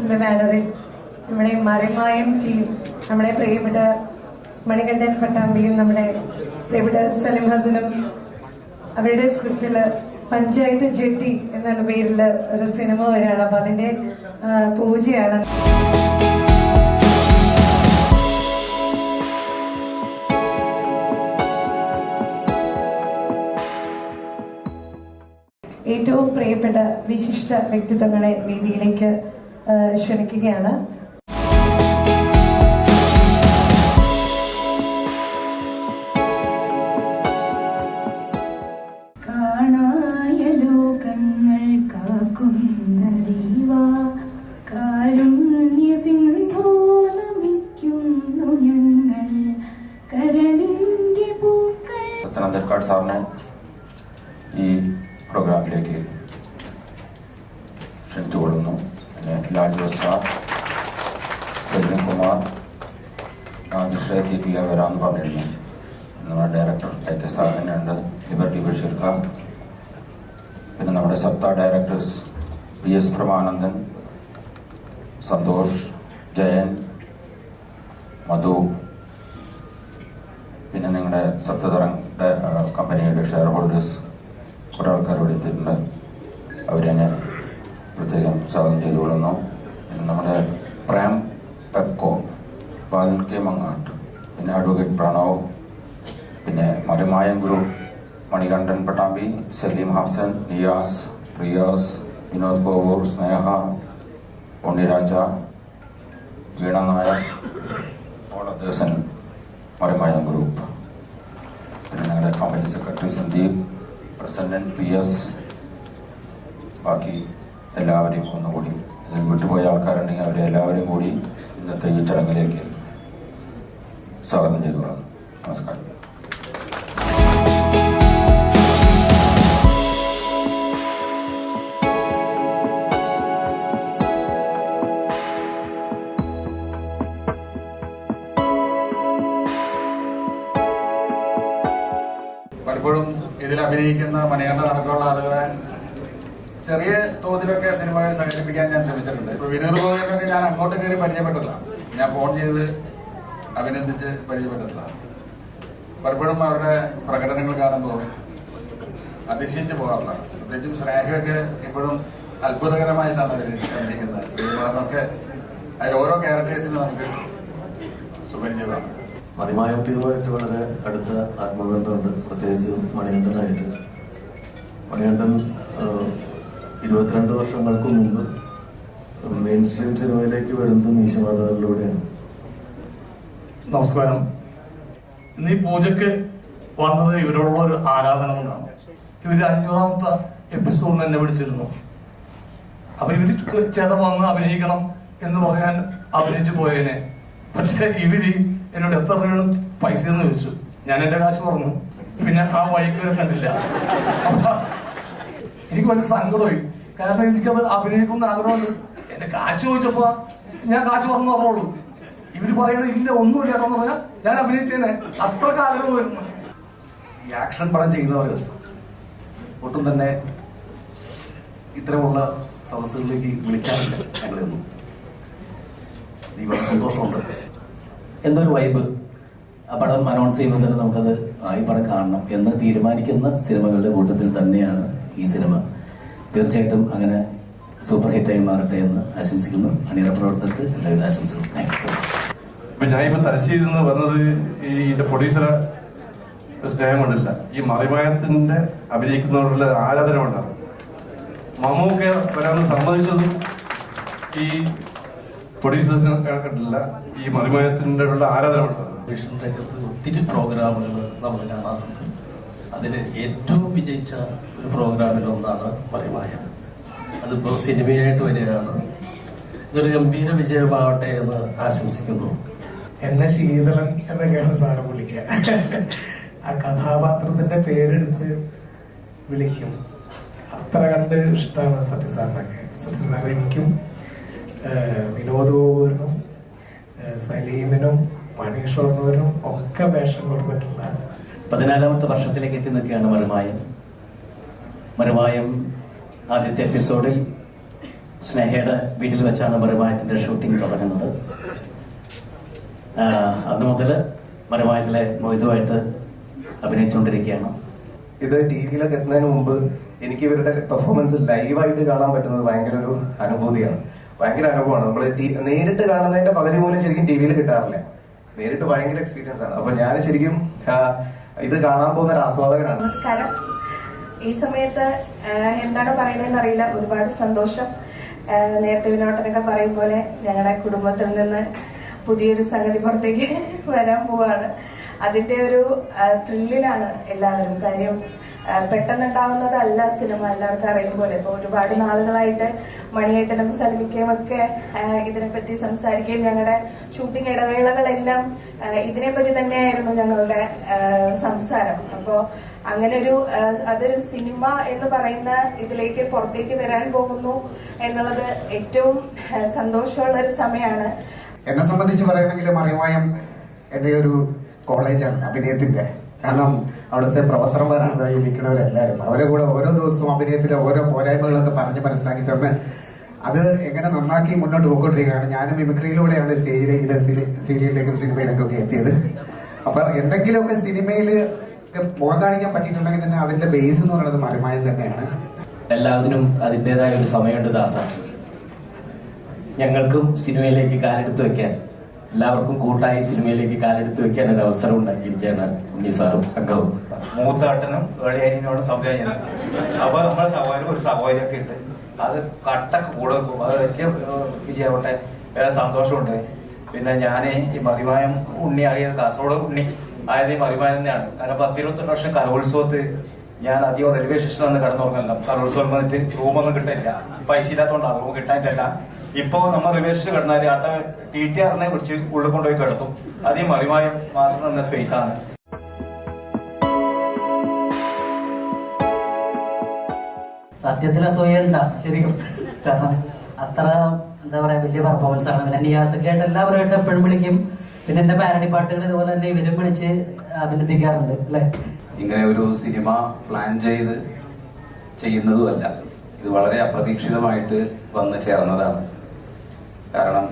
ഫിലിംസിന്റെ ബാനറിൽ നമ്മുടെ മറിമായം ടീം, നമ്മുടെ പ്രിയപ്പെട്ട മണികണ്ഠൻ പട്ടാമ്പിയും നമ്മുടെ പ്രിയപ്പെട്ട സലിം ഹസനും അവരുടെ സ്ക്രിപ്റ്റിൽ പഞ്ചായത്ത് ജെട്ടി എന്നുള്ള പേരിൽ ഒരു സിനിമ വരികയാണ്. അപ്പൊ അതിന്റെ പൂജയാണ്. ഏറ്റവും പ്രിയപ്പെട്ട വിശിഷ്ട വ്യക്തിത്വങ്ങളെ വേദിയിലേക്ക് ക്ഷണിക്കുകയാണ്. കാണായ ലോകങ്ങൾ കാക്കുന്ന ദൈവാ, കാരുണ്യ സിന്ധോ നമിക്കുന്നു ഞങ്ങൾ കരളിന്റെ പൂക്കൾ. സത്യനന്ദൻകാട് സാറിനെ ഈ പ്രോഗ്രാമിലേക്ക് ക്ഷണിച്ചുകൊള്ളുന്നു. പിന്നെ ലാൽ ജോസ് സാർ, സെൽവിൻ കുമാർ ദൃശ്യത്തിലേക്ക് വരാമെന്ന് പറഞ്ഞിരുന്നു. നമ്മുടെ ഡയറക്ടർ AK സാറിനുണ്ട്, ലിബർട്ടി ബഷീർ ഖാൻ, പിന്നെ നമ്മുടെ സപ്ത ഡയറക്ടേഴ്സ് PS പ്രമാനന്ദൻ, സന്തോഷ്, ജയൻ, മധു, പിന്നെ നിങ്ങളുടെ സപ്തതരംഗ് കമ്പനിയുടെ ഷെയർ ഹോൾഡേഴ്സ് കുറേ ആൾക്കാർ വിളിച്ചിട്ടുണ്ട്. അവരെന്നെ പ്രത്യേകം സ്വാഗതം ചെയ്തുകൊള്ളുന്നു. പിന്നെ നമ്മുടെ പ്രേം പെപ്കോ, ബാലൻ കെ മങ്ങാട്ട്, പിന്നെ അഡ്വക്കേറ്റ് പ്രണവ്, പിന്നെ മറിമായം ഗ്രൂപ്പ്, മണികണ്ഠൻ പട്ടാമ്പി, സലീം ഹസൻ, നിയാസ്, റിയാസ്, വിനോദ് കോവൂർ, സ്നേഹ, ഉണ്ണിരാജ, വീണ നായർ, ഓൾ അദേഴ്സ് മറിമായം ഗ്രൂപ്പ്. പിന്നെ ഞങ്ങളുടെ company secretary Sandeep, president PS, ബാക്കി എല്ലാവരെയും ഒന്നുകൂടി ഇതിൽ വിട്ടുപോയ ആൾക്കാരുണ്ടെങ്കിൽ അവരെ എല്ലാവരെയും കൂടി ഇന്നത്തെ ഈ ചടങ്ങിലേക്ക് സ്വാഗതം ചെയ്തുകൊള്ളുന്നു. നമസ്കാരം. പലപ്പോഴും ഇതിൽ അഭിനയിക്കുന്ന മണികണ്ഠൻ അടക്കമുള്ള ആളുകളെ ചെറിയ തോതിലൊക്കെ സിനിമയിൽ സംഘടിപ്പിക്കാൻ ഞാൻ ശ്രമിച്ചിട്ടുണ്ട്. ഇപ്പൊ വിനോദ് ഗോവിന്ദനൊക്കെ ഞാൻ അങ്ങോട്ട് കയറി പരിചയപ്പെട്ടില്ല, ഞാൻ ഫോൺ ചെയ്ത് അഭിനന്ദിച്ച് പരിചയപ്പെട്ടിട്ടില്ല. പലപ്പോഴും അവരുടെ പ്രകടനങ്ങൾ കാണുമ്പോൾ അതിശയിച്ച് പോകാറുള്ളതാണ്. പ്രത്യേകിച്ചും സ്നേഹമൊക്കെ ഇപ്പോഴും അത്ഭുതകരമായിട്ടാണ് അവർ അഭിനയിക്കുന്നത്. ശ്രീകുമാറിനൊക്കെ അതിൽ ഓരോ ക്യാരക്ടേഴ്സിനും നമുക്ക് സുപരിചിതമാണ്. മറിമായം ടീമുമായിട്ട് വളരെ അടുത്ത ആത്മബന്ധമുണ്ട്, പ്രത്യേകിച്ച് മണികണ്ഠനായിട്ട്. മണികണ്ഠൻ 22 വർഷങ്ങൾക്ക് മുമ്പ് മെയിൻ സ്ട്രീം സിനിമയിലേക്ക് വരുന്നത് മീശമാധവനിലൂടെയാണ്. നമസ്കാരം. ഇന്ന് ഈ പൂജയ്ക്ക് വന്നത് ഇവരോടുള്ള ഒരു ആരാധന കൊണ്ടാണ്. ഇവര് 5ാമത്തെ എപ്പിസോഡിൽ എന്നെ വിളിച്ചിരുന്നു. അപ്പൊ ഇവര് ചേട്ടൻ വന്ന് അഭിനയിക്കണം എന്ന് പറഞ്ഞാൽ അഭിനയിച്ചു പോയേനെ. പക്ഷെ ഇവര് എന്നോട് എത്ര രൂപയാണ് പൈസ എന്ന് ചോദിച്ചു. ഞാൻ എന്റെ കാശ് പറഞ്ഞു. പിന്നെ ആ വഴിക്ക് വരെ കണ്ടില്ല. അപ്പൊ എനിക്ക് വലിയ സങ്കടമായി. കാരണം എനിക്കത് അഭിനയിക്കുന്ന ആഗ്രഹമുണ്ട്. എന്റെ കാശ് ചോദിച്ചപ്പോ ഞാൻ കാശ് പറഞ്ഞു പറഞ്ഞോളൂ. ഇവര് പറയുന്നത് ഇല്ല ഒന്നുമില്ല എന്ന് പറഞ്ഞാൽ ഞാൻ അഭിനയിച്ചേനെ. അത്രക്ക് ആഗ്രഹം വരുന്നു. ഈ ആക്ഷൻ പടം ചെയ്യുന്നവർ ഒട്ടും തന്നെ ഇത്തരമുള്ള സദസ്സുകളിലേക്ക് വിളിക്കാറില്ല ഞങ്ങളൊന്നും. സന്തോഷമുണ്ട്. എന്തൊരു വൈബ്. ആ പടം അനൗൺസ് ചെയ്യുമ്പോൾ തന്നെ നമുക്കത് ഈ പടം കാണണം എന്ന് തീരുമാനിക്കുന്ന സിനിമകളുടെ കൂട്ടത്തിൽ തന്നെയാണ് ഈ സിനിമ. തീർച്ചയായിട്ടും അങ്ങനെ സൂപ്പർ ഹിറ്റായി മാറട്ടെ എന്ന് ആശംസിക്കുന്നു. അണിയറ പ്രവർത്തകർക്ക് എല്ലാവിധ ആശംസകളും. Thank you so much. ഇപ്പൊ ഞാനിപ്പോ തലശ്ശേരിയിൽ നിന്ന് വന്നത് ഇതിന്റെ പ്രൊഡ്യൂസറെ സ്നേഹം കൊണ്ടില്ല, ഈ മറിമായത്തിന്റെ അഭിനയിക്കുന്നവരുടെ ആരാധന കൊണ്ടാണ്. മമ്മൂക്ക വരാമെന്ന് സമ്മതിച്ചതും ഈ പ്രൊഡ്യൂസേഴ്സിനെ കണ്ടില്ല, ഈ മറിമായത്തിന്റെ ആരാധന കൊണ്ടാണ്. രംഗത്ത് ഒത്തിരി പ്രോഗ്രാമുകൾ നമ്മൾ കാണാറുണ്ട്. അതിൽ ഏറ്റവും വിജയിച്ച ഒരു പ്രോഗ്രാമിലൊന്നാണ് മറിമായം. അതിപ്പോ സിനിമയായിട്ട് വരികയാണ്. ഇതൊരു ഗംഭീര വിജയമാവട്ടെ എന്ന് ആശംസിക്കുന്നു. എന്നെ ശീതളൻ എന്നൊക്കെയാണ് സാറ് വിളിക്കുക. ആ കഥാപാത്രത്തിന്റെ പേരെടുത്ത് വിളിക്കും. അത്ര കണ്ട് ഇഷ്ടമാണ് സത്യസാറിനൊക്കെ. സത്യസാർ എനിക്കും വിനോദവും സലീമിനും മണീഷോറിനും ഒക്കെ വേഷം കൊടുത്തിട്ടുള്ള 14ാമത്തെ വർഷത്തിലേക്ക് എത്തി നിൽക്കുകയാണ് മറിമായം. മറിമായം ആദ്യത്തെ എപ്പിസോഡിൽ സ്നേഹയുടെ വീട്ടിൽ വെച്ചാണ് മറിമായത്തിന്റെ ഷൂട്ടിംഗ് തുടങ്ങുന്നത്. അന്ന് മുതൽ മറിമായത്തിലെ മൊയ്തുമായിട്ട് അഭിനയിച്ചുകൊണ്ടിരിക്കുകയാണ്. ഇത് ടി വിയിലൊക്കെ എത്തുന്നതിന് മുമ്പ് എനിക്ക് ഇവരുടെ പെർഫോമൻസ് ലൈവായിട്ട് കാണാൻ പറ്റുന്നത് ഭയങ്കര ഒരു അനുഭൂതിയാണ്, ഭയങ്കര അനുഭവമാണ്. നമ്മൾ നേരിട്ട് കാണുന്നതിന്റെ പകുതി പോലും ശരിക്കും ടി വിയിൽ കിട്ടാറില്ല. നേരിട്ട് ഭയങ്കര എക്സ്പീരിയൻസ് ആണ്. അപ്പൊ ഞാൻ ശരിക്കും ഇത് കാണാൻ പോകുന്ന ഒരു ആസ്വാദകനാണ്. നമസ്കാരം. ഈ സമയത്ത് എന്താണ് പറയണതെന്ന് അറിയില്ല. ഒരുപാട് സന്തോഷം. നേരത്തെ വിനോട്ടനൊക്കെ പറയും പോലെ ഞങ്ങളുടെ കുടുംബത്തിൽ നിന്ന് പുതിയൊരു സംഗതി പുറത്തേക്ക് വരാൻ പോവാണ്. അതിന്റെ ഒരു ത്രില്ലിലാണ് എല്ലാവരും. കാര്യം പെട്ടെന്നുണ്ടാവുന്നതല്ല സിനിമ, എല്ലാവർക്കും അറിയും പോലെ. ഇപ്പൊ ഒരുപാട് നാളുകളായിട്ട് മണിയേട്ടനും സലിമിക്കയും ഒക്കെ ഇതിനെപ്പറ്റി സംസാരിക്കുകയും ഞങ്ങളുടെ ഷൂട്ടിംഗ് ഇടവേളകളെല്ലാം ഇതിനെപ്പറ്റി തന്നെയായിരുന്നു ഞങ്ങളുടെ സംസാരം. അപ്പോ അങ്ങനെ അതൊരു സിനിമ എന്ന് പറയുന്ന ഇതിലേക്ക് പുറത്തേക്ക് വരാൻ പോകുന്നു എന്നുള്ളത് ഏറ്റവും സന്തോഷമുള്ള ഒരു സമയമാണ്. എന്നെ സംബന്ധിച്ച് പറയണമെങ്കിൽ മറിമായം എൻ്റെ ഒരു കോളേജാണ് അഭിനയത്തിന്റെ. കാരണം അവിടുത്തെ പ്രൊഫസർമാരാണ് ഈ നിൽക്കുന്നവരെല്ലാവരും. അവരെ കൂടെ ഓരോ ദിവസവും അഭിനയത്തിലെ ഓരോ പോരായ്മകളൊക്കെ പറഞ്ഞ് മനസ്സിലാക്കി തന്ന് അത് എങ്ങനെ നന്നാക്കി മുന്നോട്ട് പോയിക്കൊണ്ടിരിക്കുകയാണ്. ഞാനും മിമിക്രിയിലൂടെയാണ് സ്റ്റേജിൽ ഇത് സീരിയലിലേക്കും സിനിമയിലേക്കും ഒക്കെ എത്തിയത്. അപ്പൊ എന്തെങ്കിലുമൊക്കെ സിനിമയിൽ മുഖം കാണിക്കാൻ പറ്റിയിട്ടുണ്ടെങ്കിൽ തന്നെ അതിന്റെ ബേസ് എന്ന് പറയുന്നത് മറിമായം തന്നെയാണ്. എല്ലാത്തിനും അതിൻ്റെതായ ഒരു സമയമുണ്ട് ദാസ. ഞങ്ങൾക്കും സിനിമയിലേക്ക് കാലെടുത്ത് വെക്കാൻ, എല്ലാവർക്കും കൂട്ടായി സിനിമയിലേക്ക് കാലെടുത്ത് വെക്കാൻ ഒരു അവസരം ഉണ്ടാക്കിയിരിക്കുകയാണ് ഉണ്ണി സാറും സംഘവും. മൂത്താട്ടനും ഏളിയാനോടും സംസാരിക്കുന്നത്. അപ്പൊ നമ്മുടെ സഹോദരൻ ഒരു സഹോദരിയൊക്കെ ഉണ്ട്. അത് കട്ടൊക്കെ കൂടെ വെക്കും. അത് വലിയ വിജയമാവട്ടെ, വേറെ സന്തോഷമുണ്ട്. പിന്നെ ഞാൻ ഈ മറിമായം ഉണ്ണി ആയത് കാസർഗോഡ് ഉണ്ണി ആയത് ഈ മറിമായം തന്നെയാണ്. കാരണം 10-21 വർഷം കലോത്സവത്ത് ഞാൻ അധികം റെയിൽവേ സ്റ്റേഷനിൽ വന്ന് കിടന്നുറങ്ങല്ല. കലോത്സവം വന്നിട്ട് റൂമൊന്നും കിട്ടില്ല, പൈസ ഇല്ലാത്തതുകൊണ്ടാണ് റൂം കിട്ടാനിട്ടല്ല. ഇപ്പൊ നമ്മൾ റെയിൽവേ സ്റ്റേഷൻ കിടന്നാല് അടുത്ത TTRനെ പിടിച്ച് ഉള്ളിൽ കൊണ്ടുപോയി കിടത്തും. അത് ഈ മറിമായം മാത്രം എന്ന സ്പേസ് ആണ്. സത്യത്തിൽ അസൂയണ്ട ശരിക്കും. കാരണം അത്ര എന്താ പറയാ വലിയ പെർഫോമൻസ് ആണ്. പിന്നെ നിയാസൊക്കെ ആയിട്ട് എല്ലാവരുമായിട്ട് എപ്പോഴും വിളിക്കും. പിന്നെ എന്റെ പാരഡി പാട്ടുകൾ ഇതുപോലെ തന്നെ ഇവരും വിളിച്ച് അഭിനന്ദിക്കാറുണ്ട് അല്ലെ. ഇങ്ങനെ ഒരു സിനിമ പ്ലാൻ ചെയ്യുന്നതുമല്ല, ഇത് വളരെ അപ്രതീക്ഷിതമായിട്ട് വന്ന് ചേർന്നതാണ്. കാരണം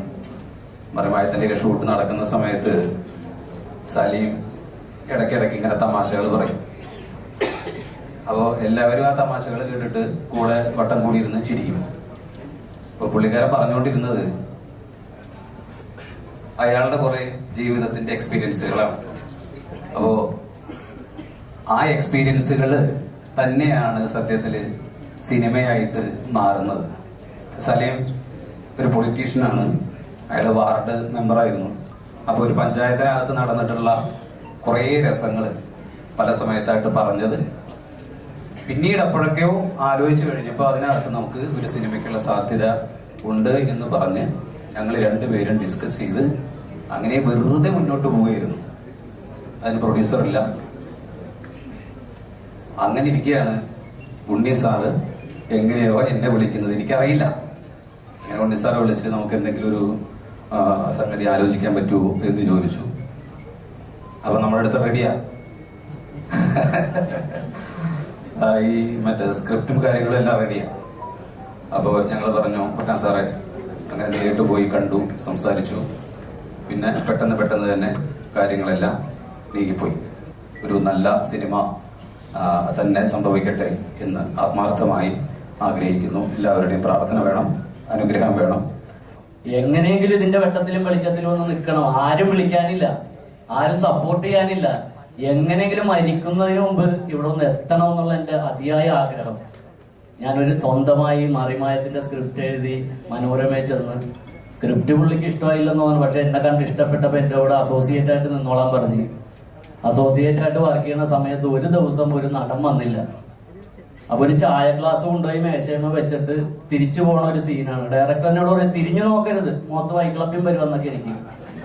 മറിമായത്തിന്റെ ഷൂട്ട് നടക്കുന്ന സമയത്ത് സലീം ഇടയ്ക്കിടയ്ക്ക് ഇങ്ങനെ തമാശകൾ പറയും. അപ്പോൾ എല്ലാവരും ആ തമാശകൾ കേട്ടിട്ട് കൂടെ വട്ടം കൂടി ഇരുന്ന് ചിരിക്കും. അപ്പൊ പുള്ളിക്കാരൻ പറഞ്ഞുകൊണ്ടിരുന്നത് അയാളുടെ കുറെ ജീവിതത്തിന്റെ എക്സ്പീരിയൻസുകളാണ്. അപ്പോ ആ എക്സ്പീരിയൻസുകൾ തന്നെയാണ് സത്യത്തില് സിനിമയായിട്ട് മാറുന്നത്. സലീം ഒരു പൊളിറ്റീഷ്യനാണ്, അയാൾ വാർഡ് മെമ്പറായിരുന്നു. അപ്പൊ ഒരു പഞ്ചായത്തിനകത്ത് നടന്നിട്ടുള്ള കുറേ രസങ്ങൾ പല സമയത്തായിട്ട് പറഞ്ഞത് പിന്നീട് എപ്പോഴൊക്കെയോ ആലോചിച്ചു കഴിഞ്ഞപ്പോൾ അതിനകത്ത് നമുക്ക് ഒരു സിനിമയ്ക്കുള്ള സാധ്യത ഉണ്ട് എന്ന് പറഞ്ഞ് ഞങ്ങൾ രണ്ടുപേരും ഡിസ്കസ് ചെയ്ത് അങ്ങനെ വെറുതെ മുന്നോട്ട് പോവുകയായിരുന്നു. അതിന് പ്രൊഡ്യൂസറില്ല. അങ്ങനെ ഇരിക്കുകയാണ് ഉണ്ണി സാറ് എങ്ങനെയോ എന്നെ വിളിക്കുന്നത്. എനിക്കറിയില്ല. അങ്ങനെ ഉണ്ണി സാറെ വിളിച്ച് നമുക്ക് എന്തെങ്കിലും ഒരു സംഗതി ആലോചിക്കാൻ പറ്റുമോ എന്ന് ചോദിച്ചു. അപ്പൊ നമ്മുടെ അടുത്ത് റെഡിയാ. ഈ മറ്റേ സ്ക്രിപ്റ്റും കാര്യങ്ങളും എല്ലാം റെഡിയാ. അപ്പോൾ ഞങ്ങൾ പറഞ്ഞു പറ്റാൻ സാറേ. അങ്ങനെ നേരിട്ട് പോയി കണ്ടു, സംസാരിച്ചു. പിന്നെ പെട്ടെന്ന് തന്നെ കാര്യങ്ങളെല്ലാം നീങ്ങിപ്പോയി. ഒരു നല്ല സിനിമ തന്നെ സംഭവിക്കട്ടെ എന്ന് ആത്മാർത്ഥമായി ആഗ്രഹിക്കുന്നു. എല്ലാവരുടെയും പ്രാർത്ഥന വേണം, അനുഗ്രഹം വേണം. എങ്ങനെയെങ്കിലും ഇതിന്റെ വെട്ടത്തിലും വെളിച്ചത്തിലും ഒന്ന് നിൽക്കണം. ആരും വിളിക്കാനില്ല, ആരും സപ്പോർട്ട് ചെയ്യാനില്ല. എങ്ങനെയെങ്കിലും മരിക്കുന്നതിന് മുമ്പ് ഇവിടെ ഒന്ന് എത്തണം എന്നുള്ള എന്റെ അതിയായ ആഗ്രഹം. ഞാനൊരു സ്വന്തമായി മറിമായത്തിന്റെ സ്ക്രിപ്റ്റ് എഴുതി മനോരമയിൽ ചെന്ന് സ്ക്രിപ്റ്റ് പുള്ളിക്ക് ഇഷ്ടമായില്ലെന്ന് തോന്നുന്നു. പക്ഷെ എന്നെ കണ്ട് ഇഷ്ടപ്പെട്ടപ്പോ എന്റെ കൂടെ അസോസിയേറ്റ് ആയിട്ട് നിന്നോളാൻ പറഞ്ഞു. അസോസിയേറ്റ് ആയിട്ട് വർക്ക് ചെയ്യുന്ന സമയത്ത് ഒരു ദിവസം ഒരു നടൻ വന്നില്ല. അപ്പൊ ഒരു ചായ ഗ്ലാസ് കൊണ്ടുപോയി മേശയമ്മ വെച്ചിട്ട് തിരിച്ചു പോണ ഒരു സീനാണ്. ഡയറക്ടർ എന്നോട് പറയും തിരിഞ്ഞു നോക്കരുത്, മുഖത്ത് വൈക്ലഭ്യം വരുമെന്നൊക്കെ. എനിക്ക്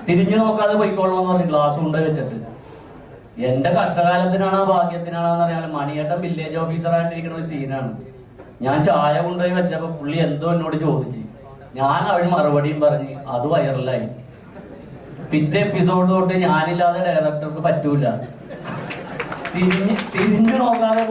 തിരിഞ്ഞു നോക്കാതെ പോയിക്കോളണമെന്ന് പറഞ്ഞ് ഗ്ലാസ് കൊണ്ടുപോയി വെച്ചിട്ട് എന്റെ കഷ്ടകാലത്തിനാണോ ഭാഗ്യത്തിനാണോന്ന് അറിയാൻ മണിയേട്ടൻ വില്ലേജ് ഓഫീസറായിട്ടിരിക്കുന്ന ഒരു സീനാണ്. ഞാൻ ചായ കൊണ്ടുപോയി വെച്ചപ്പോ പുള്ളി എന്തോ എന്നോട് ചോദിച്ചു. ഞാൻ അവന് മറുപടിയും പറഞ്ഞ് അത് വൈറലായി. പിറ്റേ എപ്പിസോഡ് തൊട്ട് ഞാനില്ലാതെ ഡയറക്ടർക്ക് പറ്റൂല. തിരിഞ്ഞു നോക്കാതെ